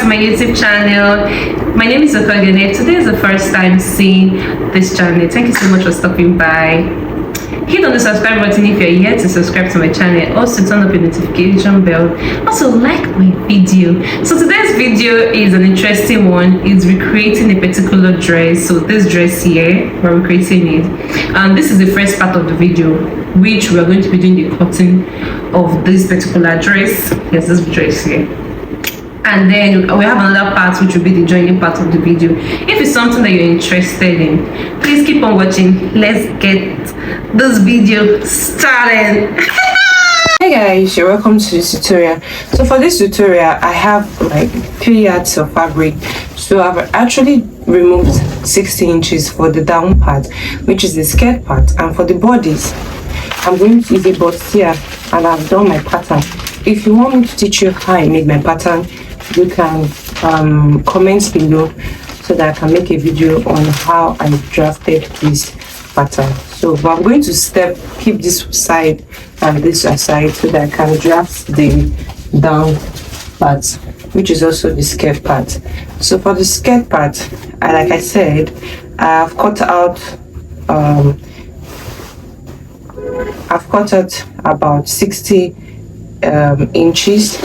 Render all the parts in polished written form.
to my YouTube channel. My name is Okogene. Today is the first time seeing this channel. Thank you so much for stopping by. Hit on the subscribe button if you're yet to subscribe to my channel. Also turn up your notification bell. Also like my video. So today's video is an interesting one. It's recreating a particular dress. So this dress here, we're recreating it. And this is the first part of the video, which we are going to be doing the cutting of this particular dress. Yes, this dress here. And then we have another part which will be the joining part of the video. If it's something that you're interested in, please keep on watching. Let's get this video started. Hey guys, you're welcome to this tutorial. So for this tutorial I have like 3 yards of fabric. So I've actually removed 60 inches for the down part, which is the skirt part, and for the bodice I'm going to use a Bustier, and I've done my pattern. If you want me to teach you how I made my pattern, you can comment below so that I can make a video on how I drafted this pattern. So but I'm going to keep this side and this aside so that I can draft the down part, which is also the skirt part. So for the skirt part, like I said, I've cut out about 60 inches.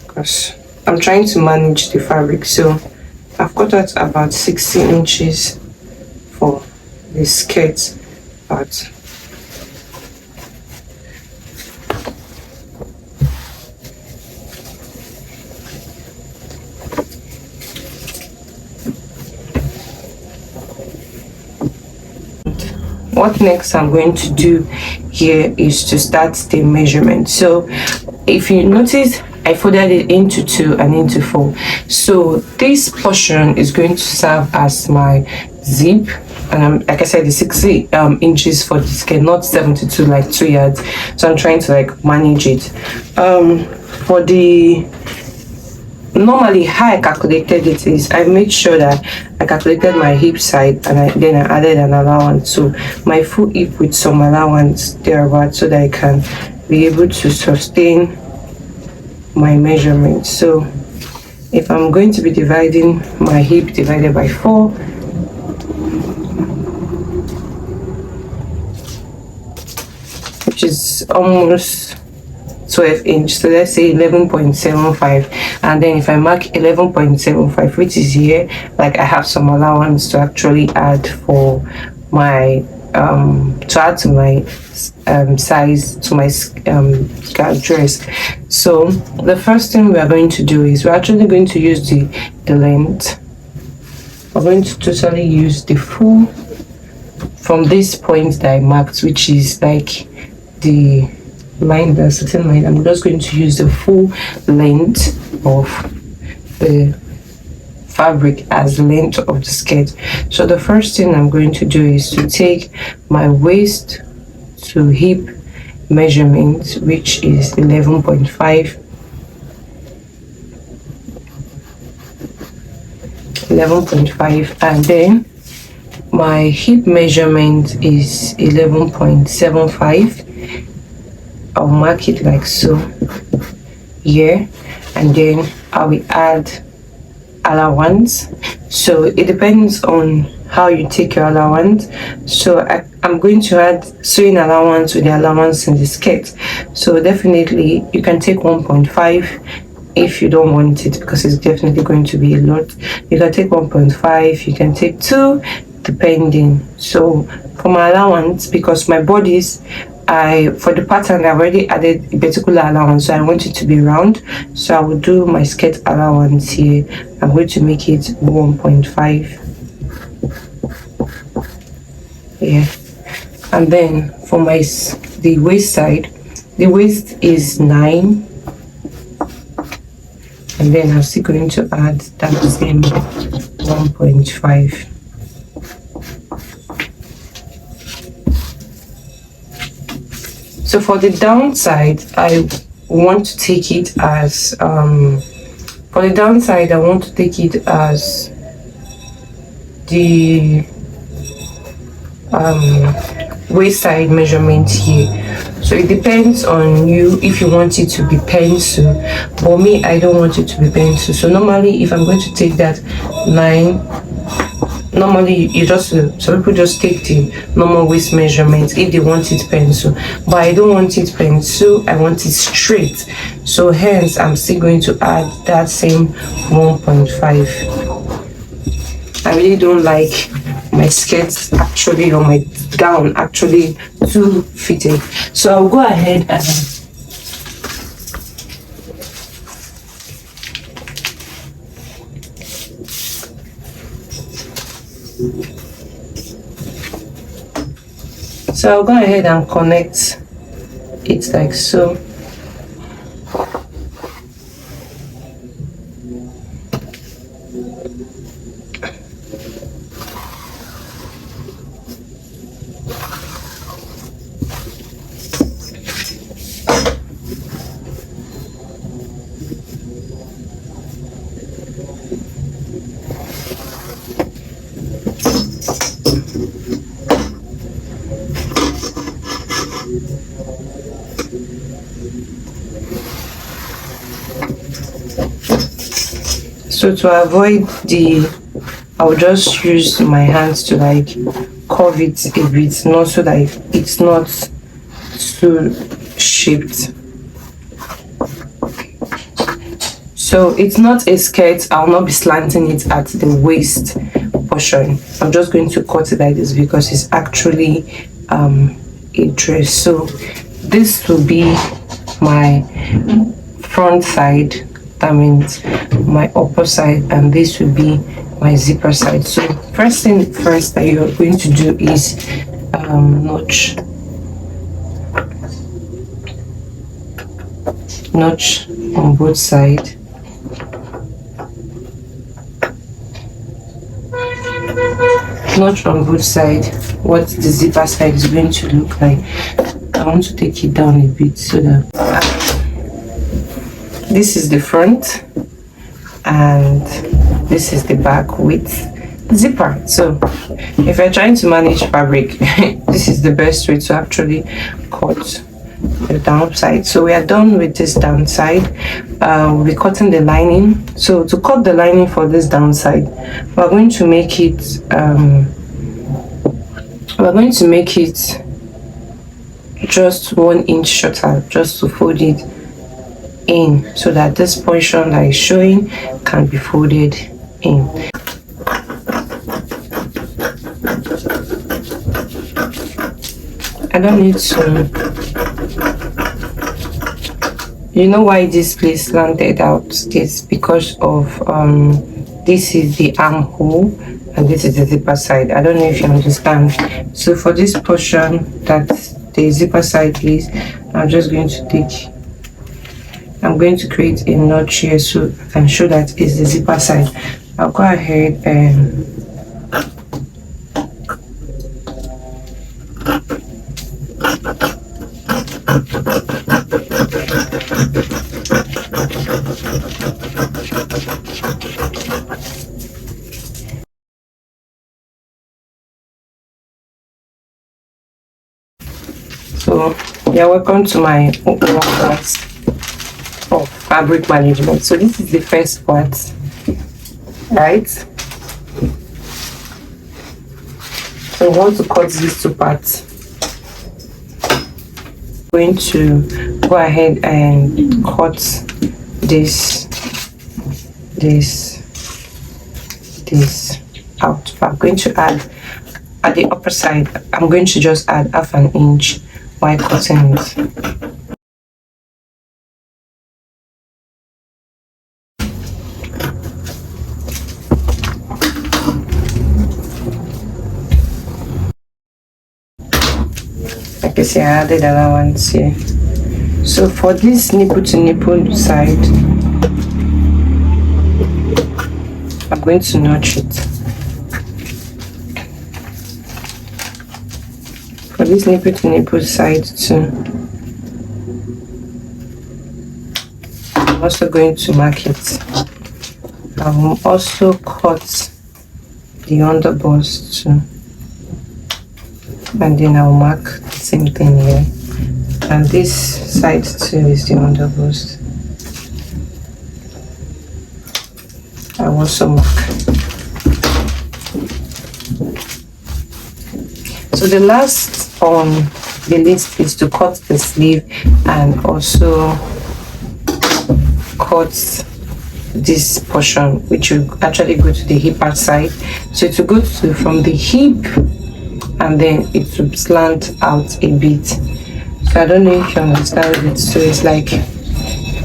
Because I'm trying to manage the fabric, so I've cut out about 60 inches for the skirt part. What next I'm going to do here is to start the measurement. So if you notice, I folded it into 2 and into 4. So this portion is going to serve as my zip, and like I said, the 60 inches for the skirt, not 72 like 2 yards. So I'm trying to like manage it. For the normally how I calculated it is I made sure that I calculated my hip side, and then I added an allowance, so my full hip with some allowance thereabout, so that I can be able to sustain my measurements. So if I'm going to be dividing my hip divided by 4, which is almost 12 inch, so let's say 11.75, and then if I mark 11.75, which is here, like I have some allowance to actually add for my to add to my size to my dress. So the first thing we are going to do is we're actually going to use the length. We're going to totally use the full from this point that I marked, which is like the line, the certain line. I'm just going to use the full length of the fabric as the length of the skirt. So the first thing I'm going to do is to take my waist to hip measurement, which is 11.5, and then my hip measurement is 11.75. I'll mark it like so here, and then I will add allowance. So it depends on how you take your allowance. So I'm going to add sewing allowance with the allowance in the skirt. So definitely you can take 1.5 if you don't want it, because it's definitely going to be a lot. You can take 1.5, you can take 2, depending. So for my allowance, because my bodice, for the pattern I've already added a particular allowance, so I want it to be round, so I will do my skirt allowance here. I'm going to make it 1.5 here, and then for the waist side, the waist is 9, and then I'm still going to add that same 1.5. So for the downside, I want to take it as the waist side measurement here. So it depends on you if you want it to be pencil, but me, I don't want it to be pencil. So normally if I'm going to take that line, normally you just, some people just take the normal waist measurement if they want it pencil, but I don't want it pencil, I want it straight. So hence I'm still going to add that same 1.5. I really don't like my skirts actually, or my gown actually too fitted, so I'll go ahead and connect it like so. So to avoid I'll just use my hands to like curve it a bit, not so that it's not so shaped. So it's not a skirt, I'll not be slanting it at the waist portion. I'm just going to cut it like this because it's actually a dress. So this will be my front side, that means my upper side, and this will be my zipper side. So first thing first that you're going to do is notch on both sides. Notch on both sides what the zipper side is going to look like. I want to take it down a bit so that this is the front and this is the back with zipper. So if you're trying to manage fabric, this is the best way to actually cut the downside. So we are done with this downside. We'll be cutting the lining. So to cut the lining for this downside, we're going to make it just 1 inch shorter, just to fold it in so that this portion that is showing can be folded in. I don't need to, you know why this place slanted out is because of this is the armhole and this is the zipper side. I don't know if you understand. So for this portion that the zipper side is, I'm going to create a notch here so I can show that it's the zipper side. I'll go ahead and so you're welcome to my class of fabric management. So this is the first part, right? So I want to cut these two parts. I'm going to go ahead and cut this out. I'm going to add at the upper side, I'm going to just add 1/2 inch while cutting it. Like I say, I added another one here. So for this nipple to nipple side, I'm going to notch it. For this nipple to nipple side too, I'm also going to mark it. I will also cut the underbust too. and then I'll mark the same thing here, and this side too is the under bust. I also mark. So the last on the list is to cut the sleeve and also cut this portion, which will actually go to the hip part side. So it will go to from the hip and then it will slant out a bit. So I don't know if you understand it. So it's like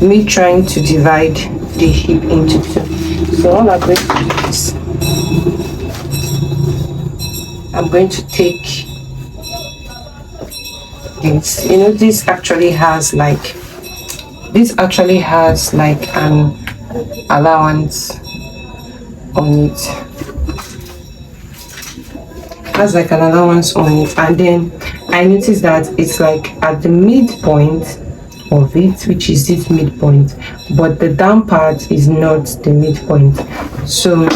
me trying to divide the hip into two. So all I'm going to do is I'm going to take this. You know, this actually has like an allowance on it. Has like an allowance on it, and then I noticed that it's like at the midpoint of it, which is this midpoint, but the down part is not the midpoint. So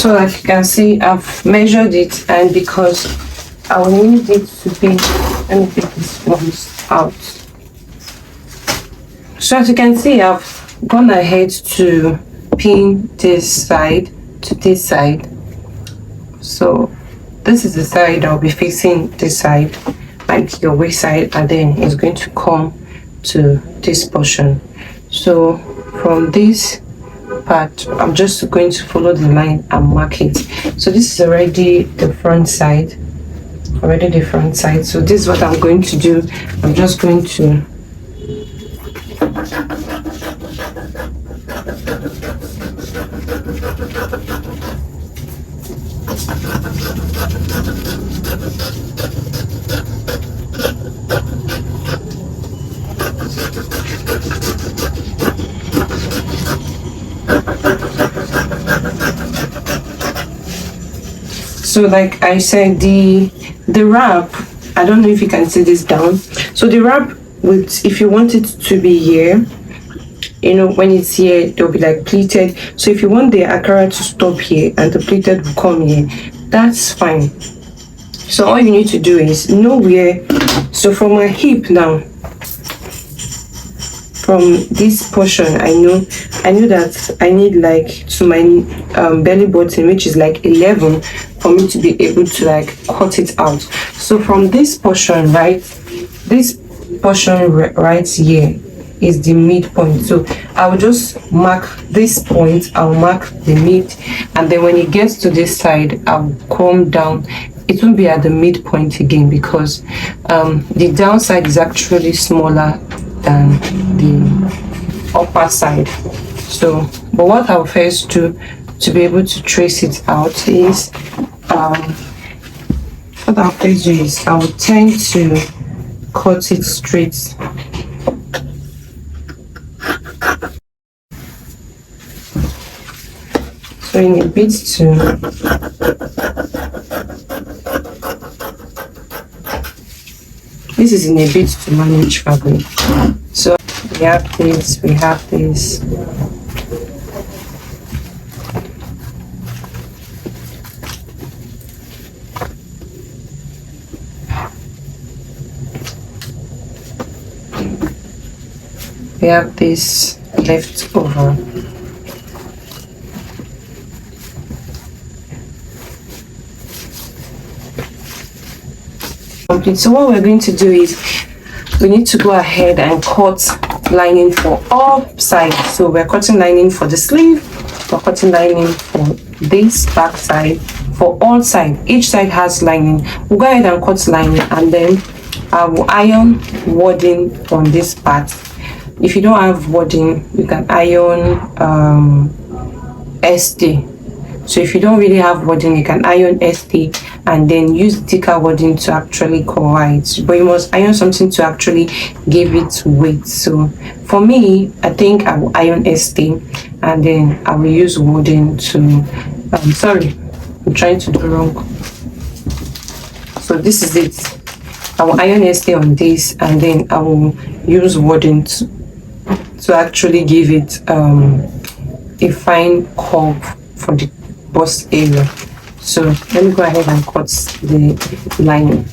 So as you can see, I've measured it, and because I will need it to be, let me take this one out. So as you can see, I've gone ahead to pin this side to this side. So this is the side I'll be facing, this side, like your waist side, and then it's going to come to this portion. So from this part, I'm just going to follow the line and mark it. So this is already the front side, so this is what I'm going to do. I'm just going to so like I said, the wrap, I don't know if you can see this down. So the wrap, with if you want it to be here, you know, when it's here they'll be like pleated. So if you want the akara to stop here and the pleated will come here, that's fine. So all you need to do is know where. So from my hip now, from this portion, I know that I need like to my belly button, which is like 11, for me to be able to like cut it out. So from this portion, right, this portion right here is the midpoint. So I will just mark this point, I'll mark the mid, and then when it gets to this side, I'll come down. It won't be at the midpoint again because the downside is actually smaller than the upper side. So but what I'll first do to be able to trace it out is what I'll first do is I'll tend to cut it straight. So in a bit too, this is in a bit to manage fabric. So we have this, we have this. We have this left over. complete. So what we're going to do is we need to go ahead and cut lining for all sides. So we're cutting lining for the sleeve, we're cutting lining for this back side, for all sides. Each side has lining. We'll go ahead and cut lining, and then I will iron wording on this part. If you don't have wording, you can iron ST. So if you don't really have wording, you can iron ST and then use thicker wording to actually cover it. But you must iron something to actually give it weight. So for me, I think I will iron ST and then I will use wording to sorry, I'm trying to do wrong. So this is it. I will iron ST on this, and then I will use wording to actually give it a fine curve for the bust area. So let me go ahead and cut the lining.